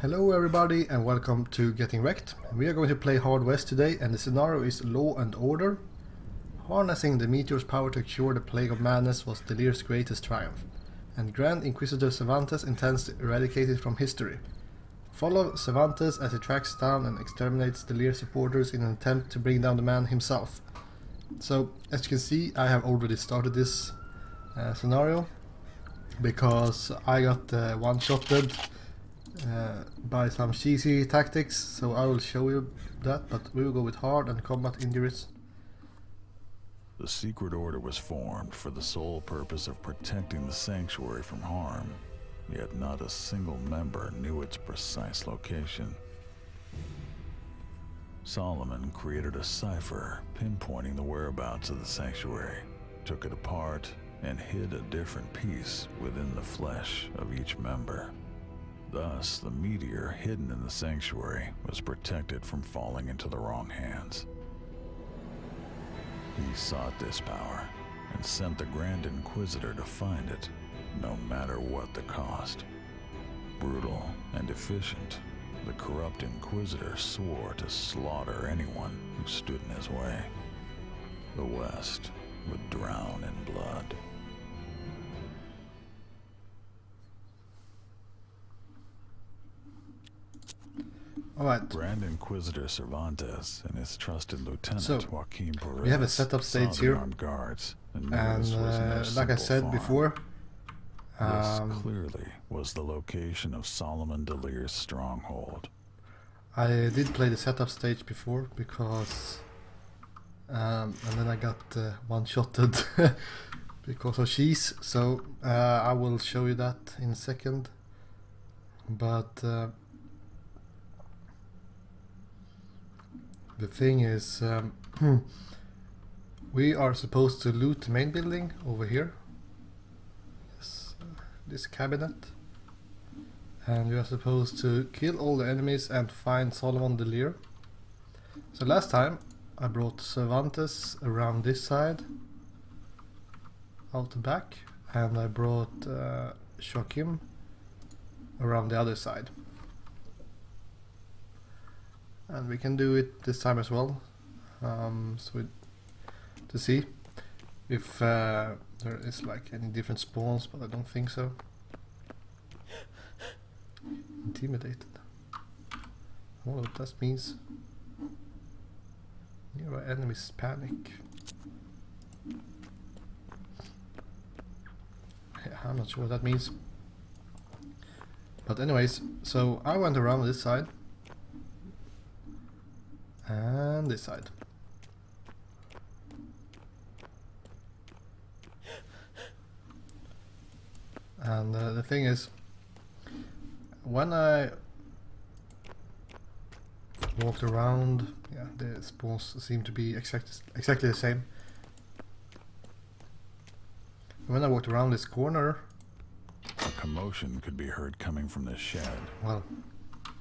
Hello everybody and welcome to Getting Wrecked. We are going to play Hard West today and the scenario is Law and Order. Harnessing the meteor's power to cure the plague of madness was Delir's greatest triumph, and Grand Inquisitor Cervantes intends to eradicate it from history. Follow Cervantes as he tracks down and exterminates Delir supporters in an attempt to bring down the man himself. So, as you can see, I have already started this scenario because I got one-shotted by some cheesy tactics, so I will show you that, but we will go with hard and combat injuries. The secret order was formed for the sole purpose of protecting the sanctuary from harm, yet not a single member knew its precise location. Salomon created a cipher pinpointing the whereabouts of the sanctuary, took it apart, and hid a different piece within the flesh of each member. Thus, the meteor hidden in the sanctuary was protected from falling into the wrong hands. He sought this power and sent the Grand Inquisitor to find it, no matter what the cost. Brutal and efficient, the corrupt Inquisitor swore to slaughter anyone who stood in his way. The West would drown in blood. Alright, Grand Inquisitor Cervantes and his trusted lieutenant Joaquin Perez we have a setup stage here, armed guards, and like I said before, this clearly was the location of Salomon Delir's stronghold. I did play the setup stage before because and then I got one-shotted because of cheese, so I will show you that in a second, but the thing is, we are supposed to loot the main building over here. Yes, this cabinet. And we are supposed to kill all the enemies and find Salomon Delir. So last time I brought Cervantes around this side, out the back, and I brought Joaquin around the other side. And we can do it this time as well, to see if there is like any different spawns, but I don't think so. Intimidated. I wonder what that means. Nearby enemies panic. Yeah, I'm not sure what that means. But anyways, so I went around this side. And this side. And the thing is, when I walked around, yeah, the spawns seem to be exactly the same. When I walked around this corner, A commotion could be heard coming from the shed. well,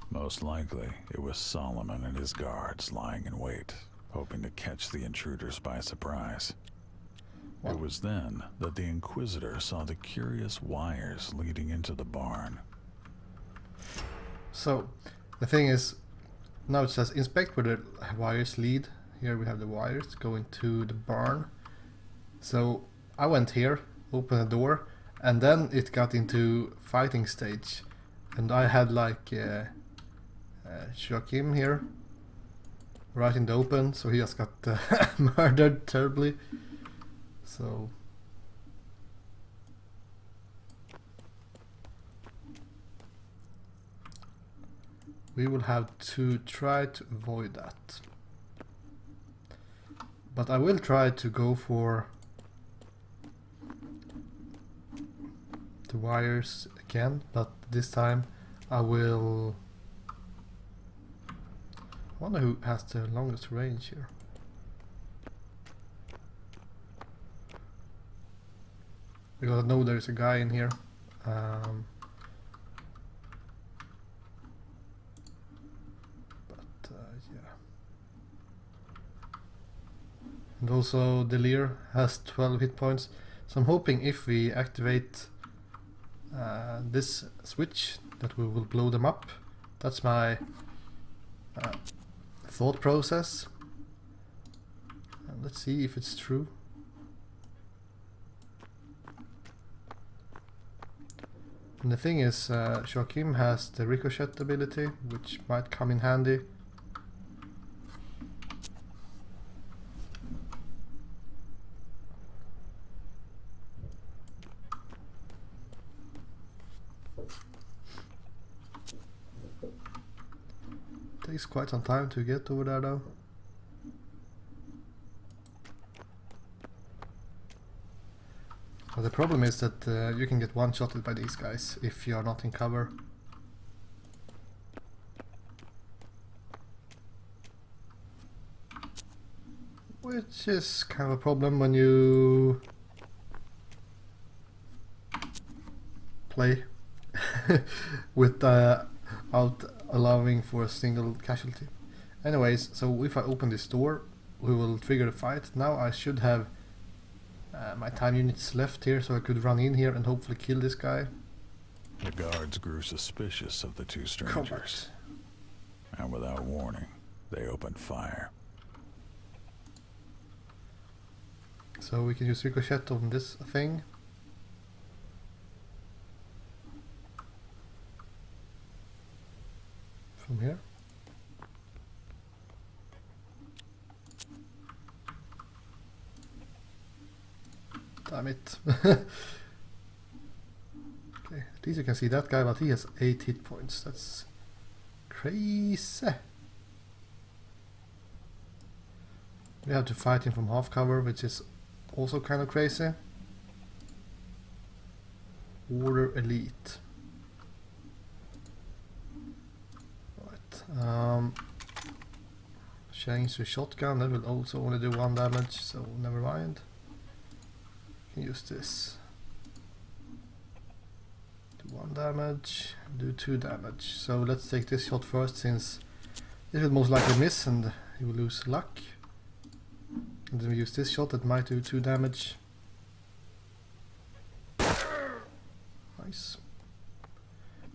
Most likely, it was Salomon and his guards lying in wait, hoping to catch the intruders by surprise. Well, it was then that the Inquisitor saw the curious wires leading into the barn. so the thing is, now it says inspect where the wires lead. Here we have the wires going to the barn. So I went here, opened the door, and then it got into fighting stage, and I had like Joaquin here right in the open, so he just got murdered terribly. So we will have to try to avoid that, but I will try to go for the wires again, but this time I will. I wonder who has the longest range here. Because I know there's a guy in here. But yeah. And also Delir has 12 hit points. So I'm hoping if we activate this switch that we will blow them up That's my thought process. And let's see if it's true. And the thing is, Joachim has the ricochet ability, which might come in handy. Takes quite some time to get over there though. But the problem is that you can get one-shotted by these guys if you are not in cover. Which is kind of a problem when you play without allowing for a single casualty. Anyways, so if I open this door, we will trigger the fight. Now I should have my time units left here, so I could run in here and hopefully kill this guy. The guards grew suspicious of the two strangers, and without warning, they opened fire. So we can use ricochet on this thing. From here. Damn it. Okay, at least you can see that guy, but he has 8 hit points. That's crazy. We have to fight him from half cover, which is also kind of crazy. Order elite. Right. Change to shotgun. That will also only do 1 damage, so never mind. Use this. Do 1 damage, do 2 damage. So let's take this shot first, since it will most likely miss and you will lose luck. And then we use this shot that might do 2 damage. Nice.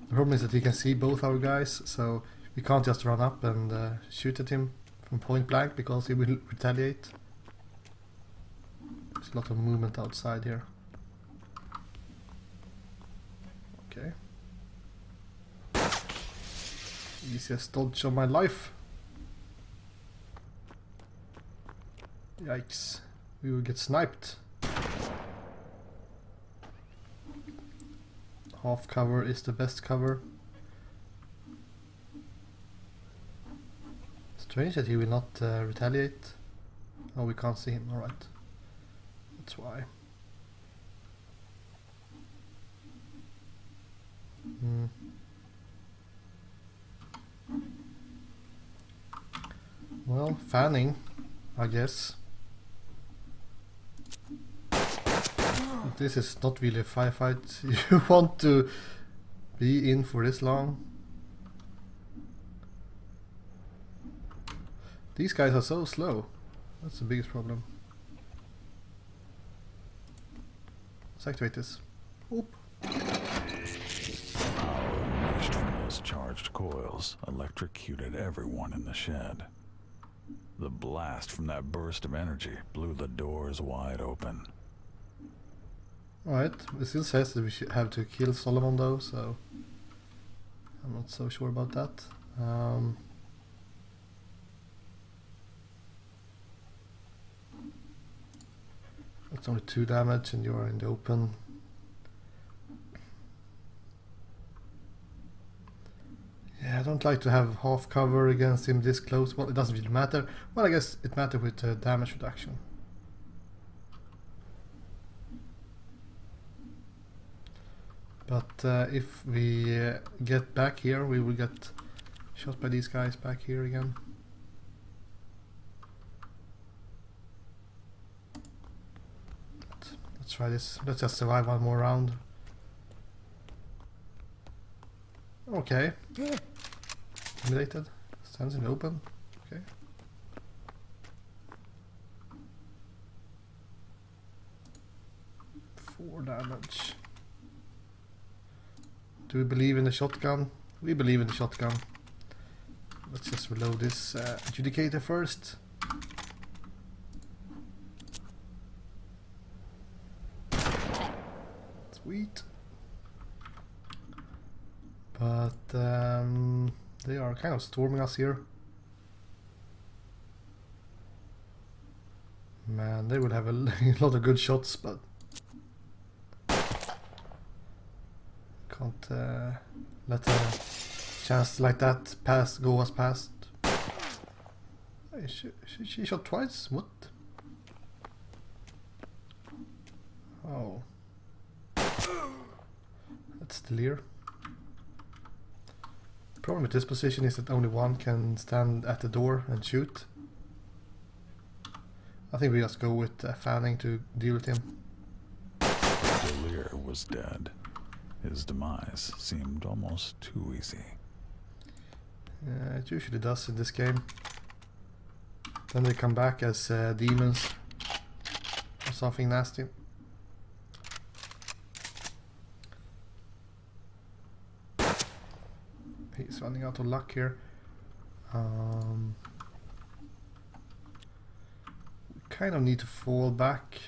The problem is that he can see both our guys, so we can't just run up and shoot at him from point blank because he will retaliate. There's a lot of movement outside here. Okay. Easiest dodge of my life. Yikes. We will get sniped. Half cover is the best cover. Strange that he will not retaliate. Oh, we can't see him, alright. That's why. Well, fanning, I guess. This is not really a firefight you want to be in for this long. These guys are so slow. That's the biggest problem. Let's activate this. Oop. Power unleashed from those charged coils electrocuted everyone in the shed. The blast from that burst of energy blew the doors wide open. Alright, it still says that we should have to kill Salomon though, so I'm not so sure about that. That's only 2 damage and you are in the open. Yeah, I don't like to have half cover against him this close. Well, it doesn't really matter. Well, I guess it matters with damage reduction. But if we get back here, we will get shot by these guys back here again. Let's try this. Let's just survive 1 more round. Okay. Intimidated. Stands in the open. Okay. Four damage. Do we believe in the shotgun? We believe in the shotgun. Let's just reload this adjudicator first. Sweet. But they are kind of storming us here. Man, they would have a lot of good shots, but can't let a chance like that go us past. Hey, she shot twice? What? Oh. That's clear. Problem with this position is that only one can stand at the door and shoot. I think we just go with Fanning to deal with him. Delir was dead. His demise seemed almost too easy. Yeah, it usually does in this game. Then they come back as demons or something nasty. He's running out of luck here. We kind of need to fall back.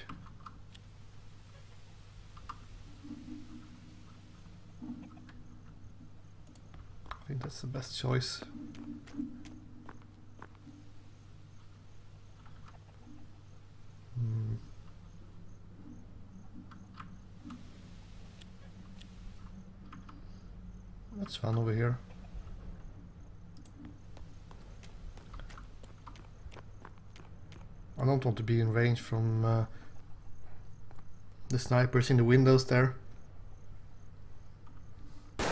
I think that's the best choice. Let's run over here. I don't want to be in range from the snipers in the windows there. I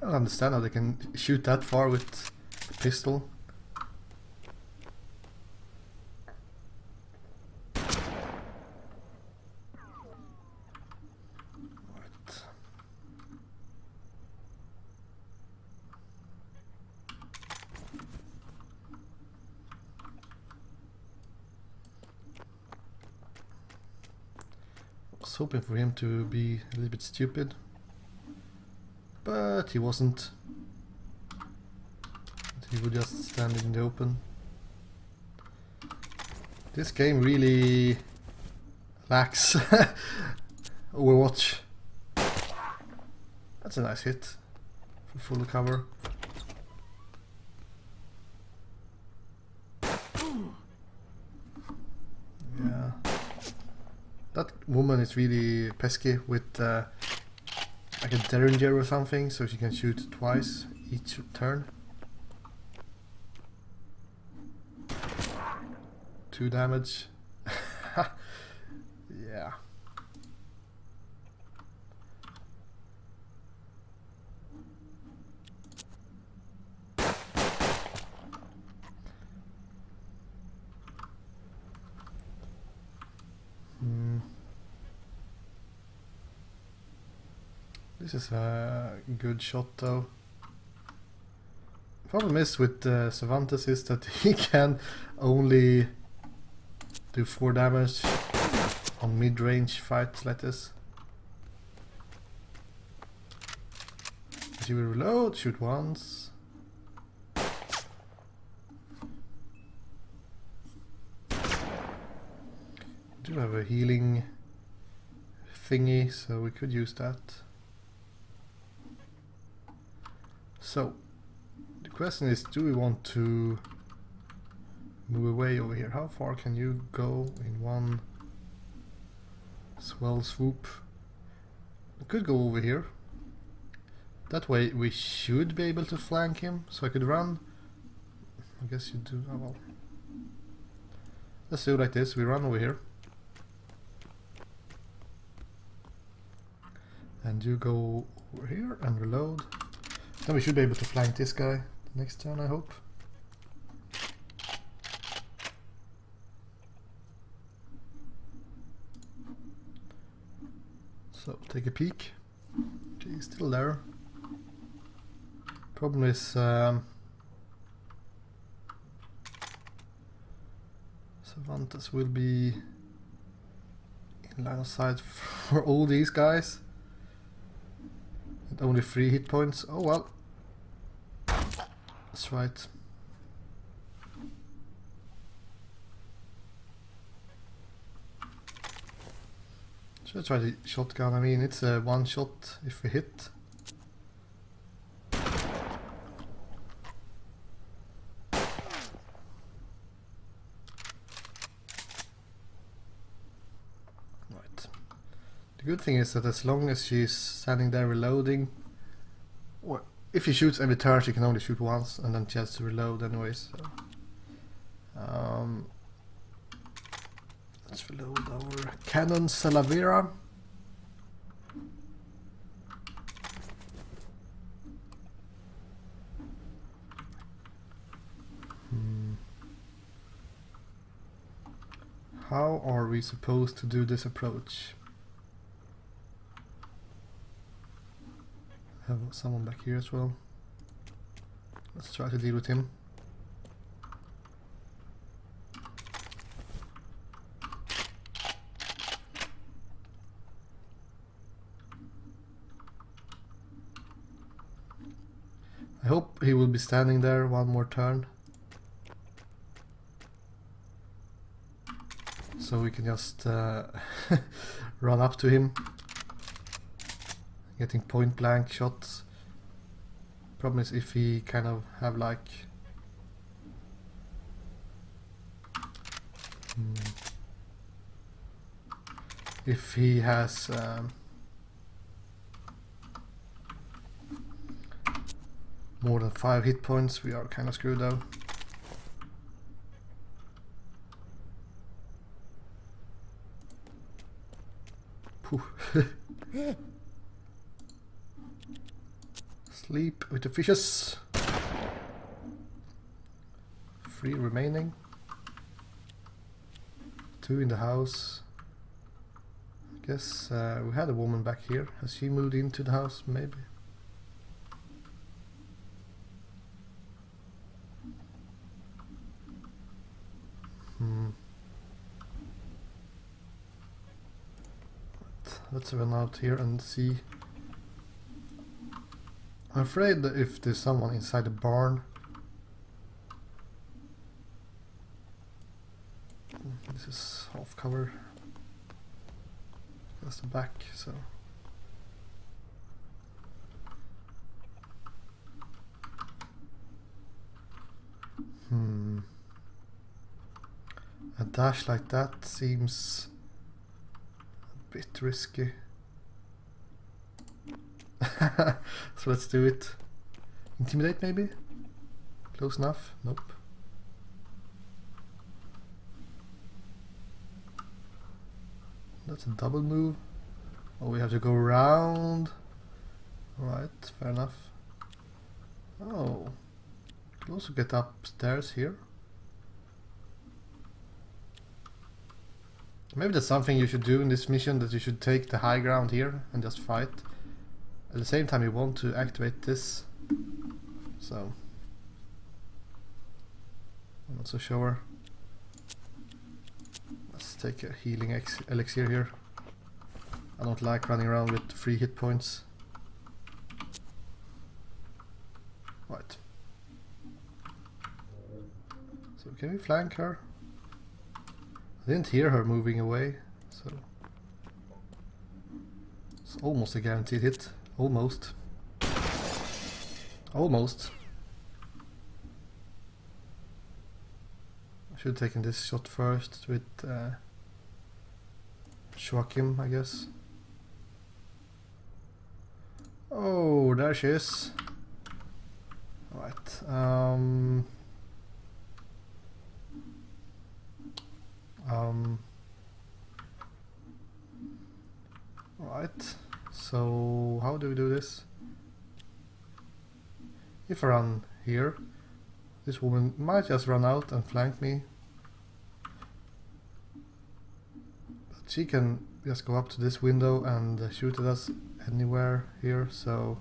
don't understand how they can shoot that far with a pistol. I was hoping for him to be a little bit stupid, but he wasn't. He would just stand in the open. This game really lacks Overwatch. That's a nice hit for full cover. Yeah. That woman is really pesky with like a derringer or something, so she can shoot twice each turn. 2 damage. Yeah. This is a good shot though. Problem is with Cervantes is that he can only do 4 damage on mid-range fights like this. You will reload, shoot once. Do have a healing thingy, so we could use that. So the question is, do we want to move away over here? How far can you go in one swell swoop? We could go over here. That way we should be able to flank him, so I could run. I guess you do. Oh well. Let's do it like this. We run over here. And you go over here and reload. Then we should be able to flank this guy next turn, I hope. So take a peek. Okay, he's still there. Problem is Cervantes will be in line of sight for all these guys. And only 3 hit points. Oh well. That's right. Should I try the shotgun? I mean, it's a one shot if we hit. Right. The good thing is that as long as she's standing there reloading, or if she shoots every turn, she can only shoot once, and then she has to reload anyways. So. Let's reload our Cannon Salavera. How are we supposed to do this approach? I have someone back here as well. Let's try to deal with him. I hope he will be standing there one more turn, so we can just run up to him, getting point blank shots. Problem is if he kind of have like if he has more than 5 hit points, we are kind of screwed though. Sleep with the fishes. 3 remaining. 2 in the house. I guess we had a woman back here. Has she moved into the house? Maybe. Let's run out here and see. I'm afraid that if there's someone inside the barn. This is half cover. That's the back, so. A dash like that seems a bit risky. So let's do it. Intimidate maybe? Close enough? Nope. That's a double move. Oh, we have to go around. Alright, fair enough. Oh. You can also get upstairs here. Maybe that's something you should do in this mission, that you should take the high ground here and just fight. At the same time you want to activate this. So I'm not so sure. Let's take a healing elixir here. I don't like running around with 3 hit points. Right. So can we flank her? I didn't hear her moving away, so it's almost a guaranteed hit. Almost. Almost. I should have taken this shot first with Joachim, I guess. Oh, there she is. Right. Right. So how do we do this? If I run here, this woman might just run out and flank me. But she can just go up to this window and shoot at us anywhere here, so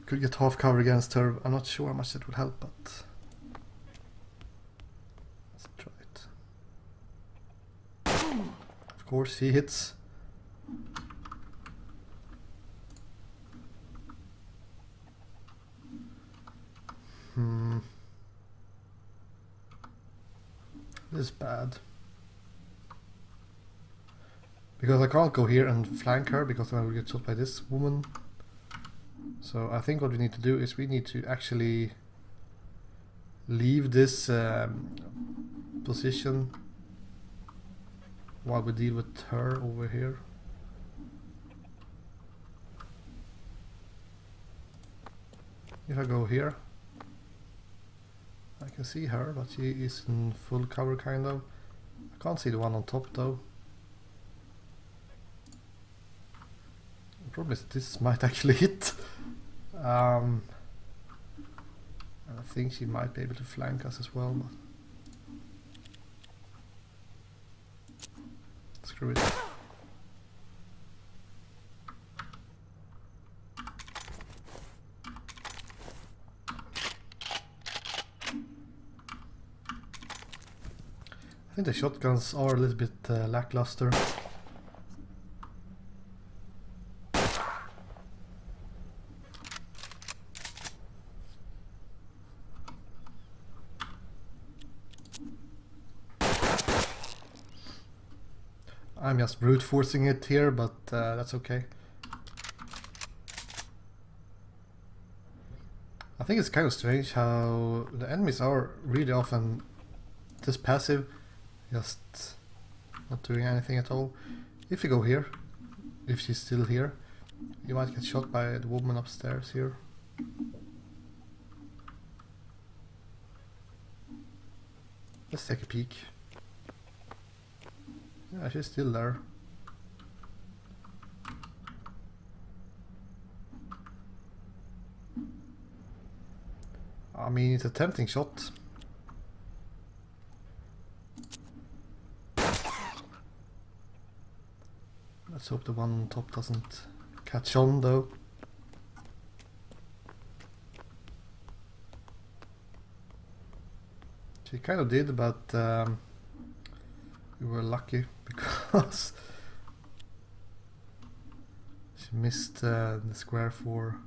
could get half cover against her. I'm not sure how much that would help, but let's try it. Of course he hits. This is bad. Because I can't go here and flank her because then I will get shot by this woman. So I think what we need to do is we need to actually leave this position while we deal with her over here. If I go here, I can see her, but she is in full cover kind of. I can't see the one on top though. The problem is that this might actually hit. And I think she might be able to flank us as well, but screw it. I think the shotguns are a little bit lackluster. I'm just brute forcing it here, but that's okay. I think it's kind of strange how the enemies are really often this passive, just not doing anything at all. If you go here, if she's still here, you might get shot by the woman upstairs here. Let's take a peek. Yeah, she's still there. I mean, it's a tempting shot. Let's hope the one on top doesn't catch on though. She kind of did, but we were lucky because she missed the square for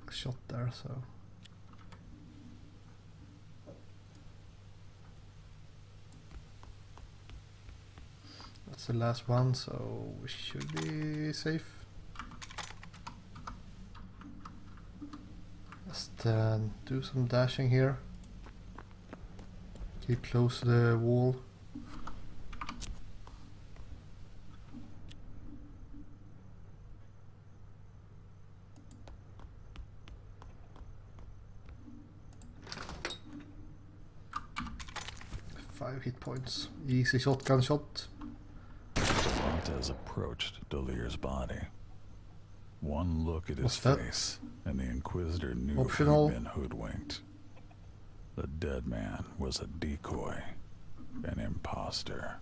a shot there, so. That's the last one, so we should be safe. Just do some dashing here. Keep close to the wall. Five hit points. Easy shotgun shot. Cervantes approached Delir's body. One look at his face, and the Inquisitor knew Optional. he'd been hoodwinked. The dead man was a decoy, an imposter.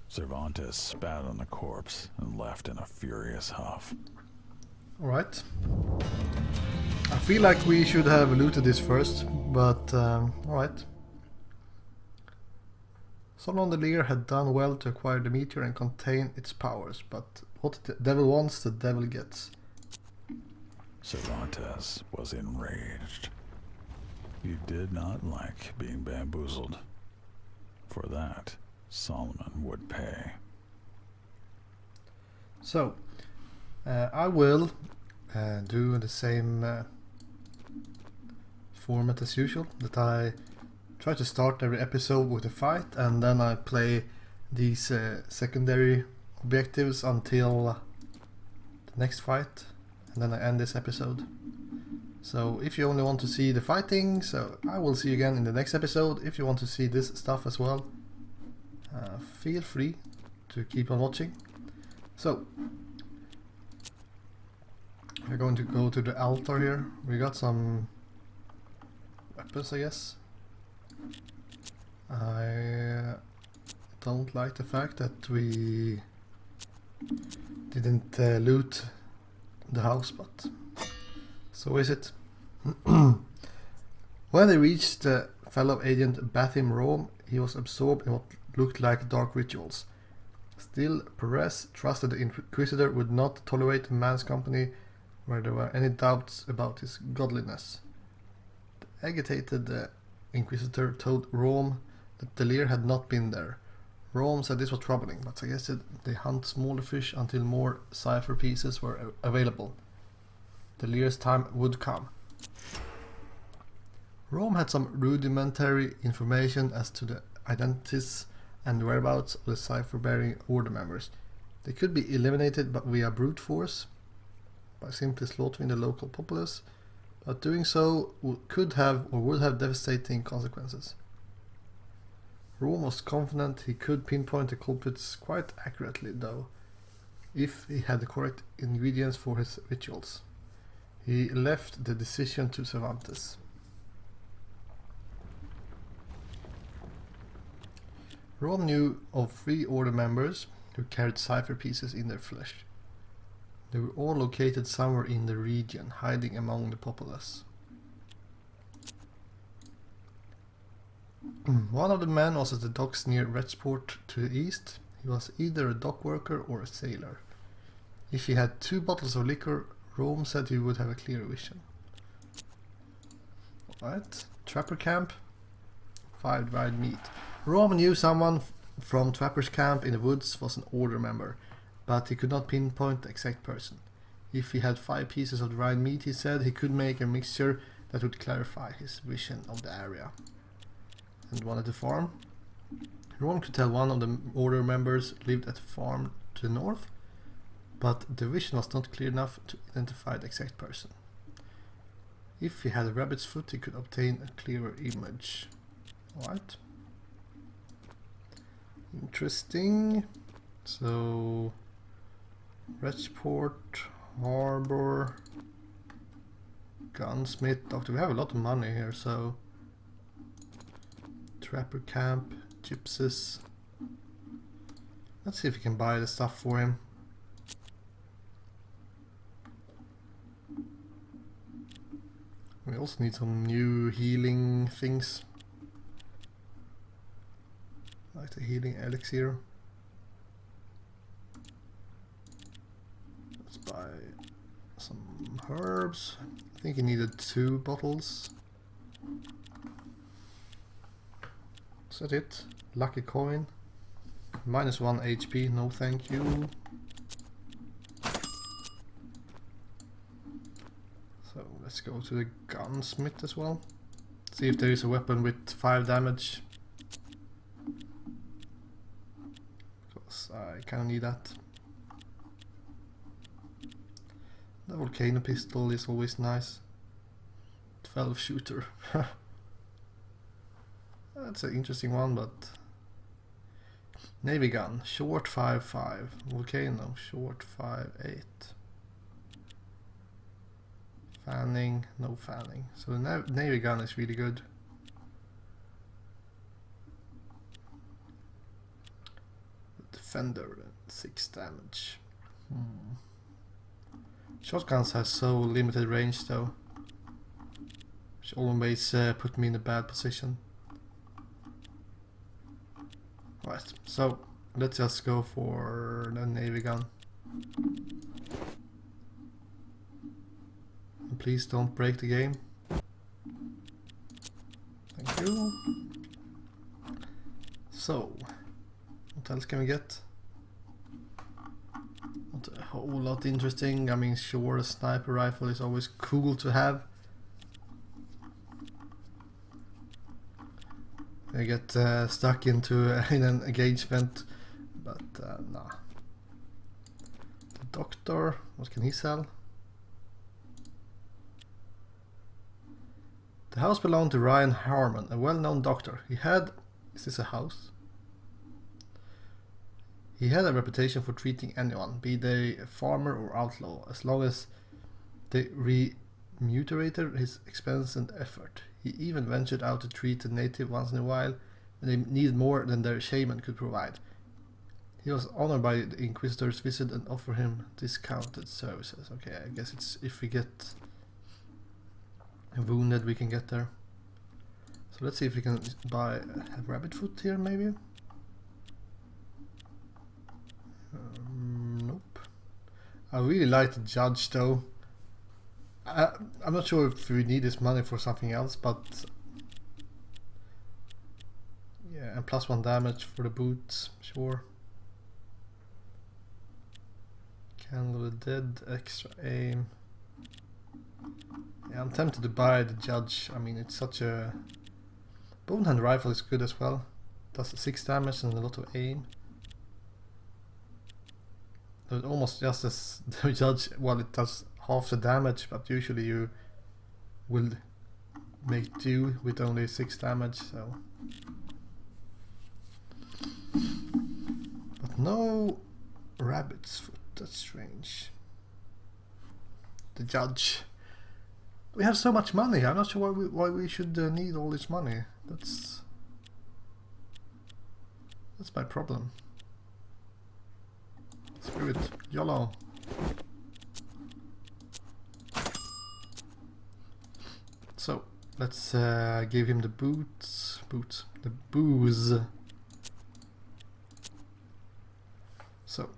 Cervantes spat on the corpse and left in a furious huff. Alright. I feel like we should have looted this first, but alright. Salomon the Lear had done well to acquire the meteor and contain its powers, but what the devil wants, the devil gets. Cervantes was enraged. He did not like being bamboozled. For that, Salomon would pay. So, I will do the same format as usual, that I try to start every episode with a fight and then I play these secondary objectives until the next fight, and then I end this episode. So if you only want to see the fighting, so I will see you again in the next episode. If you want to see this stuff as well, feel free to keep on watching. So we're going to go to the altar here. We got some weapons, I guess. I don't like the fact that we didn't loot the house, but so is it. When they reached the fellow agent Bathim Rome, he was absorbed in what looked like dark rituals. Still, Perez trusted the Inquisitor would not tolerate a man's company where there were any doubts about his godliness. The agitated Inquisitor told Rome that Delir had not been there. Rome said this was troubling, but suggested they hunt smaller fish until more cipher pieces were available. Delir's time would come. Rome had some rudimentary information as to the identities and whereabouts of the cipher-bearing order members. They could be eliminated via brute force, by simply slaughtering the local populace, but doing so could have or would have devastating consequences. Rome was confident he could pinpoint the culprits quite accurately, though, if he had the correct ingredients for his rituals. He left the decision to Cervantes. Rome knew of 3 order members who carried cipher pieces in their flesh. They were all located somewhere in the region, hiding among the populace. One of the men was at the docks near Retsport to the east. He was either a dock worker or a sailor. If he had 2 bottles of liquor, Rome said he would have a clear vision. Alright, Trapper Camp, 5 dried meat. Rome knew someone from Trapper's Camp in the woods was an order member, but he could not pinpoint the exact person. If he had 5 pieces of dried meat, he said he could make a mixture that would clarify his vision of the area. And one at the farm. Rome could tell one of the order members lived at a farm to the north, but the vision was not clear enough to identify the exact person. If he had a rabbit's foot, he could obtain a clearer image. Alright. Interesting. So, Retsport, Harbor, Gunsmith, Doctor. We have a lot of money here, so Trapper Camp, Gypsies. Let's see if we can buy the stuff for him. We also need some new healing things, like the healing elixir. Let's buy some herbs. I think he needed 2 bottles. Is that it? Lucky coin. -1 HP, no thank you. So let's go to the gunsmith as well. See if there is a weapon with 5 damage. Because I kinda need that. The volcano pistol is always nice. 12 shooter. That's an interesting one, but Navy gun, short 5.5. Volcano, short 5.8. Fanning, no fanning. So the Navy gun is really good. Defender, 6 damage. Shotguns have so limited range though, which always put me in a bad position. Right, so let's just go for the Navy gun. And please don't break the game. Thank you. So, what else can we get? Not a whole lot interesting. I mean, sure, a sniper rifle is always cool to have. I get stuck into in an engagement, but nah. The doctor, what can he sell? The house belonged to Ryan Harmon, a well-known doctor. He had, is this a house? He had a reputation for treating anyone, be they a farmer or outlaw, as long as they remunerated his expense and effort. He even ventured out to treat a native once in a while when they needed more than their shaman could provide. He was honored by the Inquisitor's visit and offered him discounted services. Okay, I guess it's if we get wounded we can get there. So let's see if we can buy a rabbit foot here maybe. Nope. I really like the judge though. I'm not sure if we need this money for something else, but yeah, and +1 damage for the boots, sure. Candle of the Dead, extra aim. Yeah, I'm tempted to buy the judge. I mean, it's such a... Bone hand rifle is good as well. Does 6 damage and a lot of aim. It's almost just as the judge, well, it does half the damage, but usually you will make do with only 6 damage, so. But no rabbit's foot, that's strange. The judge. We have so much money, I'm not sure why we should need all this money. That's my problem. Screw it, YOLO. So let's give him the the booze. So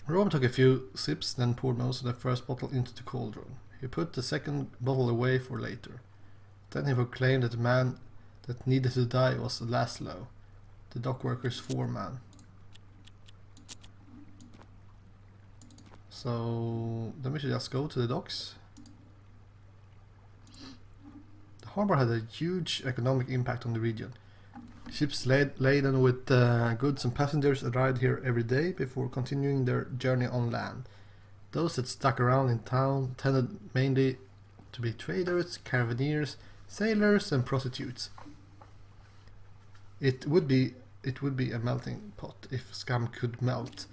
Roman took a few sips, then poured most of the first bottle into the cauldron. He put the second bottle away for later. Then he proclaimed that the man that needed to die was Laszlo, the dockworker's foreman. So then we should just go to the docks. The harbor had a huge economic impact on the region. Ships laden with goods and passengers arrived here every day before continuing their journey on land. Those that stuck around in town tended mainly to be traders, caravaneers, sailors and prostitutes. It would be a melting pot if scum could melt,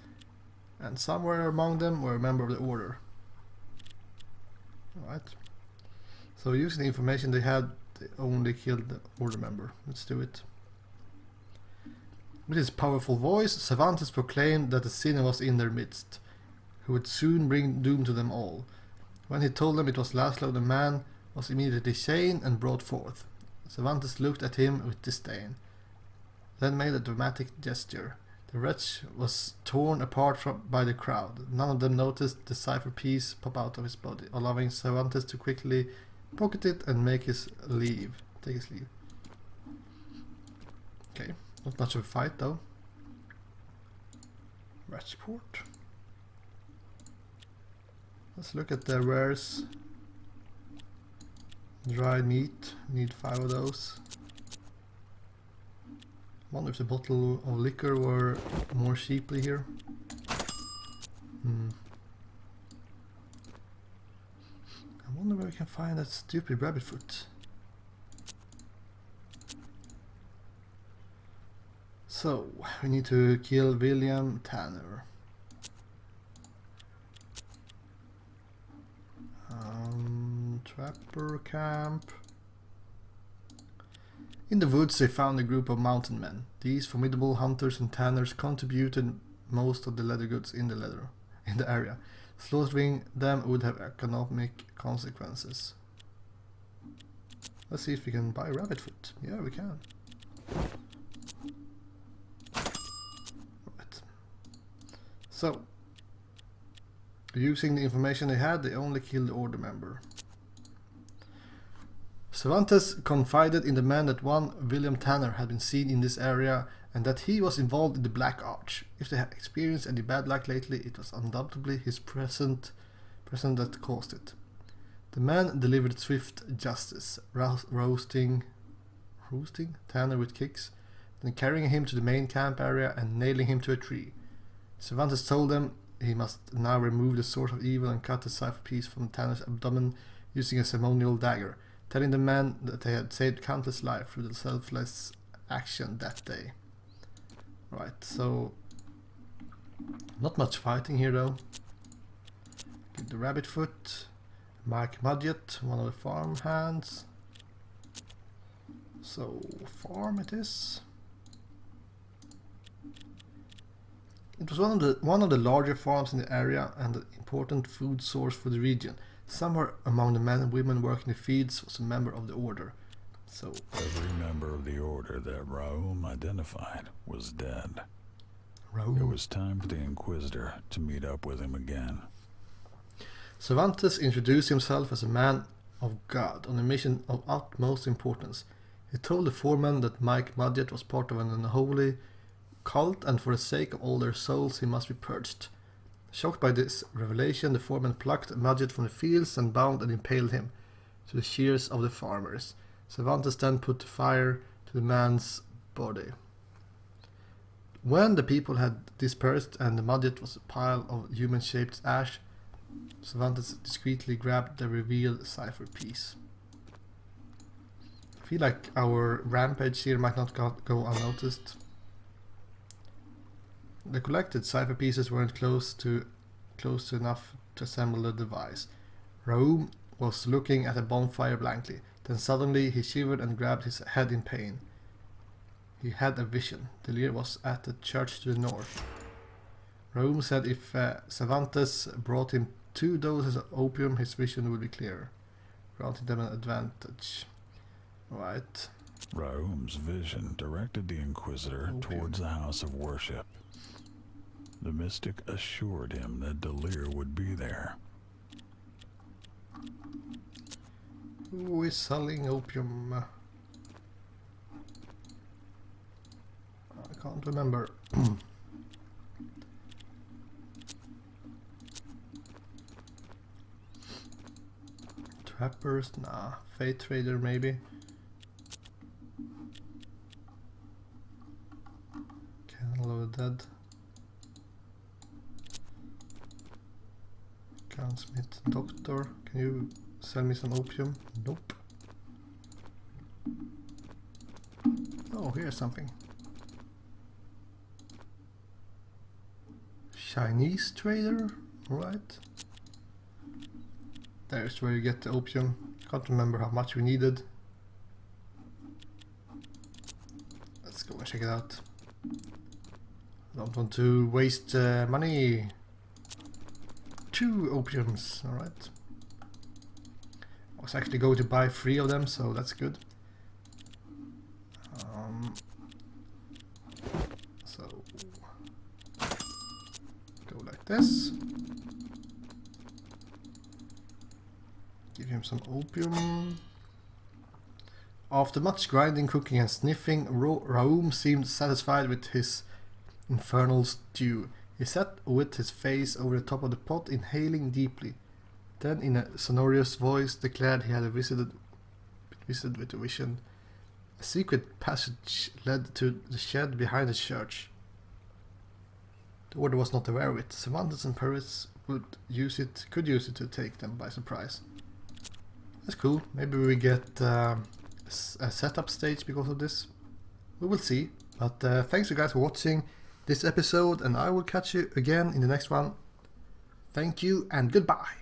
and somewhere among them were a member of the order. Alright. So using the information they had, they only killed the order member. Let's do it. With his powerful voice, Cervantes proclaimed that the sinner was in their midst, who would soon bring doom to them all. When he told them it was Laszlo, the man was immediately chained and brought forth. Cervantes looked at him with disdain, then made a dramatic gesture. The wretch was torn apart by the crowd. None of them noticed the cipher piece pop out of his body, allowing Cervantes to quickly pocket it and take his leave. Okay, not much of a fight though. Ratchport. Let's look at the wares. Dried meat, need 5 of those. I wonder if the bottle of liquor were more cheaply here. I wonder where we can find that stupid rabbit foot. So, we need to kill William Tanner. Trapper camp. In the woods they found a group of mountain men. These formidable hunters and tanners contributed most of the leather goods in the area. Slaughtering them would have economic consequences. Let's see if we can buy rabbit foot. Yeah, we can. Right. So, using the information they had, they only killed the order member. Cervantes confided in the man that one William Tanner had been seen in this area and that he was involved in the Black Arch. If they had experienced any bad luck lately, it was undoubtedly his presence that caused it. The man delivered swift justice, roasting Tanner with kicks, then carrying him to the main camp area and nailing him to a tree. Cervantes told them he must now remove the source of evil and cut the cipher piece from Tanner's abdomen using a ceremonial dagger, telling the man that they had saved countless lives through the selfless action that day. Right, so not much fighting here though. Get the rabbit foot, Mike Mudgett, one of the farm hands. So farm it is. It was one of the larger farms in the area and an important food source for the region. Somewhere among the men and women working the fields was a member of the order. So every member of the order that Raum identified was dead. It was time for the Inquisitor to meet up with him again. Cervantes introduced himself as a man of God on a mission of utmost importance. He told the foreman that Mike Mudgett was part of an unholy cult, and for the sake of all their souls he must be purged. Shocked by this revelation, the foreman plucked Mudgett from the fields and bound and impaled him, to the cheers of the farmers. Cervantes then put fire to the man's body. When the people had dispersed and the Mudgett was a pile of human-shaped ash, Cervantes discreetly grabbed the revealed cipher piece. I feel like our rampage here might not go unnoticed. The collected cipher pieces weren't close enough to assemble the device. Raoul was looking at a bonfire blankly. Then suddenly he shivered and grabbed his head in pain. He had a vision. Delir was at the church to the north. Raoul said if Cervantes brought him 2 doses of opium, his vision would be clearer, granting them an advantage. Right. Raoul's vision directed the Inquisitor towards the house of worship. The mystic assured him that Delir would be there. Who is selling opium? I can't remember. Trappers? Nah. Fate trader maybe. Kennel of the Dead. Gunsmith Doctor. Can you sell me some opium? Nope. Oh, here's something. Chinese trader? Right. There's where you get the opium. Can't remember how much we needed. Let's go and check it out. I don't want to waste money. 2 opiums, alright. I was actually going to buy 3 of them, so that's good. So go like this. Give him some opium. After much grinding, cooking and sniffing, Raoul seemed satisfied with his infernal stew. He sat with his face over the top of the pot, inhaling deeply. Then, in a sonorous voice, declared he had visited with a vision. A secret passage led to the shed behind the church. The order was not aware of it. Cervantes and Paris could use it to take them by surprise. That's cool. Maybe we get a setup stage because of this. We will see. But thanks you guys for watching this episode, and I will catch you again in the next one. Thank you and goodbye.